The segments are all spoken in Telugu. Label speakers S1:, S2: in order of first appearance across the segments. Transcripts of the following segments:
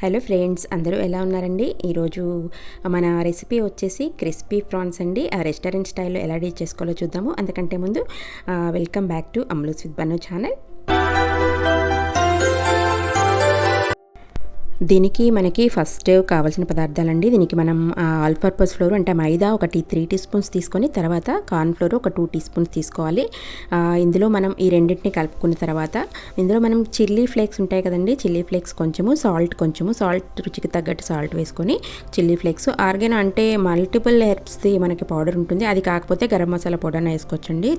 S1: హలో ఫ్రెండ్స్, అందరూ ఎలా ఉన్నారండి? ఈరోజు మన రెసిపీ వచ్చేసి క్రిస్పీ ప్రాన్స్ అండి. రెస్టారెంట్ స్టైల్లో ఎలా డీల్ చేసుకోవాలో చూద్దాము. అంతకంటే ముందు వెల్కమ్ బ్యాక్ టు అమ్ములూస్ విత్ బన్ను ఛానల్. దీనికి మనకి ఫస్ట్ కావాల్సిన పదార్థాలండి. దీనికి మనం ఆల్ పర్పస్ ఫ్లోర్ అంటే మైదా ఒక 3 టీ స్పూన్స్ తీసుకొని తర్వాత కార్న్ ఫ్లోర్ ఒక 2 టీ స్పూన్స్ తీసుకోవాలి. ఇందులో మనం ఈ రెండింటిని కలుపుకున్న తర్వాత ఇందులో మనం చిల్లీ ఫ్లేక్స్ ఉంటాయి కదండి, చిల్లీ ఫ్లేక్స్ కొంచెము, సాల్ట్ రుచికి తగ్గట్టు సాల్ట్ వేసుకొని చిల్లీ ఫ్లేక్స్, ఆర్గానో అంటే మల్టిపుల్ హెర్బ్స్ది మనకి పౌడర్ ఉంటుంది, అది కాకపోతే గరం మసాలా పౌడర్ని వేసుకోవచ్చండి,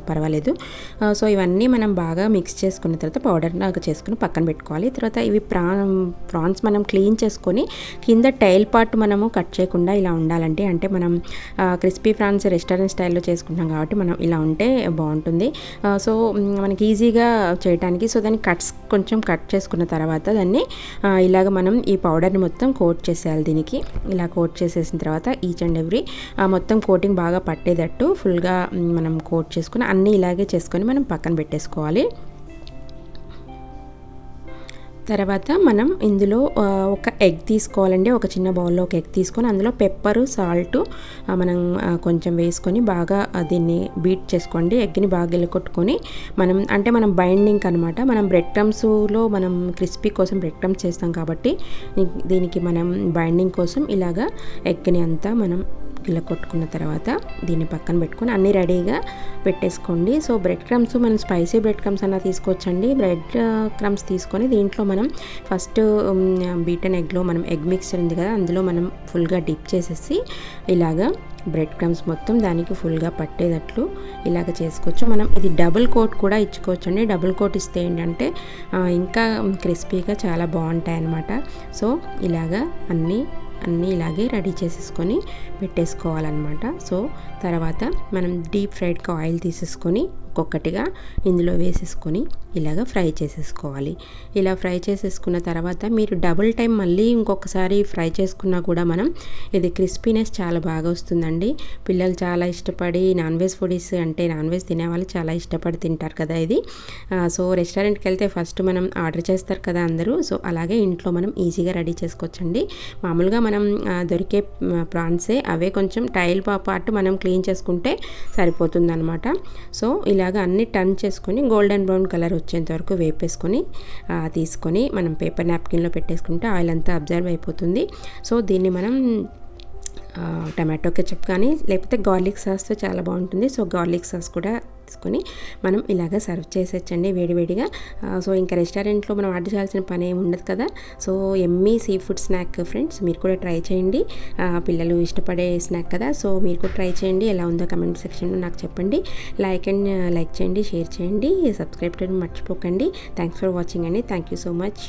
S1: పర్వాలేదు. సో ఇవన్నీ మనం బాగా మిక్స్ చేసుకున్న తర్వాత పౌడర్ లాగా చేసుకుని పక్కన పెట్టుకోవాలి. తర్వాత ఇవి ప్రాన్స్ మనం క్లీన్ చేసుకొని కింద టైల్ పార్ట్ మనము కట్ చేయకుండా ఇలా ఉండాలంటే, అంటే మనం క్రిస్పీ ప్రాన్స్ రెస్టారెంట్ స్టైల్లో చేసుకుంటాం కాబట్టి మనం ఇలా ఉంటే బాగుంటుంది. సో మనకి ఈజీగా చేయడానికి. సో దాన్ని కొంచెం కట్ చేసుకున్న తర్వాత దాన్ని ఇలాగ మనం ఈ పౌడర్ని మొత్తం కోట్ చేసేయాలి. దీనికి ఇలా కోట్ చేసేసిన తర్వాత ఈచ్ అండ్ ఎవ్రీ మొత్తం కోటింగ్ బాగా పట్టేటట్టు ఫుల్గా మనం కోట్ చేసుకుని అన్నీ ఇలాగే చేసుకొని మనం పక్కన పెట్టేసుకోవాలి. తర్వాత మనం ఇందులో ఒక ఎగ్ తీసుకోవాలండి. ఒక చిన్న బౌల్లో ఒక ఎగ్ తీసుకొని అందులో పెప్పరు, సాల్ట్ మనం కొంచెం వేసుకొని బాగా దీన్ని బీట్ చేసుకోండి. ఎగ్ని బాగా గిలకొట్టుకొని మనం బైండింగ్ అనమాట. మనం బ్రెడ్ క్రమ్స్లో మనం క్రిస్పీ కోసం బ్రెడ్ క్రమ్స్ చేస్తాం కాబట్టి దీనికి మనం బైండింగ్ కోసం ఇలాగా ఎగ్ని అంతా మనం ఇలా కొట్టుకున్న తర్వాత దీన్ని పక్కన పెట్టుకొని అన్నీ రెడీగా పెట్టేసుకోండి. సో బ్రెడ్ క్రమ్స్ మనం స్పైసీ బ్రెడ్ క్రమ్స్ అన్నా తీసుకోవచ్చండి. బ్రెడ్ క్రమ్స్ తీసుకొని దీంట్లో మనం ఫస్ట్ బీటన్ ఎగ్లో మనం ఎగ్ మిక్స్చర్ ఉంది కదా, అందులో మనం ఫుల్గా డిప్ చేసేసి ఇలాగా బ్రెడ్ క్రమ్స్ మొత్తం దానికి ఫుల్గా పట్టేటట్లు ఇలాగ చేసుకోవచ్చు. మనం ఇది డబుల్ కోట్ కూడా ఇచ్చుకోవచ్చు అండి. డబుల్ కోట్ ఇస్తే ఏంటంటే ఇంకా క్రిస్పీగా చాలా బాగుంటాయి అన్నమాట. సో ఇలాగా అన్నీ ఇలాగే రెడీ చేసేసుకొని పెట్టేసుకోవాలన్నమాట. సో తర్వాత మనం డీప్ ఫ్రైడ్కి ఆయిల్ తీసేసుకొని ఒక్కొక్కటిగా ఇందులో వేసేసుకొని ఇలాగ ఫ్రై చేసేసుకోవాలి. ఇలా ఫ్రై చేసేసుకున్న తర్వాత మీరు డబుల్ టైం మళ్ళీ ఇంకొకసారి ఫ్రై చేసుకున్నా కూడా మనం ఇది క్రిస్పీనెస్ చాలా బాగా వస్తుందండి. పిల్లలు చాలా ఇష్టపడి, నాన్ వెజ్ ఫుడీస్ అంటే నాన్ వెజ్ తినేవాళ్ళు చాలా ఇష్టపడి తింటారు కదా ఇది. సో రెస్టారెంట్కి వెళ్తే ఫస్ట్ మనం ఆర్డర్ చేస్తారు కదా అందరూ, సో అలాగే ఇంట్లో మనం ఈజీగా రెడీ చేసుకోవచ్చండి. మామూలుగా మనం దొరికే ప్రాన్సే, అవే కొంచెం టైల్ పార్ట్ మనం క్లీన్ చేసుకుంటే సరిపోతుంది అనమాట. సో ఇలాగ అన్ని టర్న్ చేసుకొని గోల్డెన్ బ్రౌన్ కలర్ వచ్చేంత వరకు వేపేసుకొని తీసుకొని మనం పేపర్ నాప్కిన్లో పెట్టేసుకుంటే ఆయిల్ అంతా అబ్జర్వ్ అయిపోతుంది. సో దీన్ని మనం టమాటో కెచప్ కానీ లేకపోతే గార్లిక్ సాస్తో చాలా బాగుంటుంది. సో గార్లిక్ సాస్ కూడా తీసుకొని మనం ఇలాగ సర్వ్ చేసేచ్చండి వేడివేడిగా. సో ఇంకా రెస్టారెంట్లో మనం ఆర్డర్ చేయాల్సిన పని ఏమి ఉండదు కదా. So Emmy sea food snack friends, మీరు కూడా ట్రై చేయండి. పిల్లలు ఇష్టపడే స్నాక్ కదా, సో మీరు కూడా ట్రై చేయండి. ఎలా ఉందో కమెంట్ సెక్షన్లో నాకు చెప్పండి. లైక్ చేయండి, షేర్ చేయండి, సబ్స్క్రైబ్ చేయడం మర్చిపోకండి. థ్యాంక్స్ ఫర్ వాచింగ్ అండి. Thank you so much.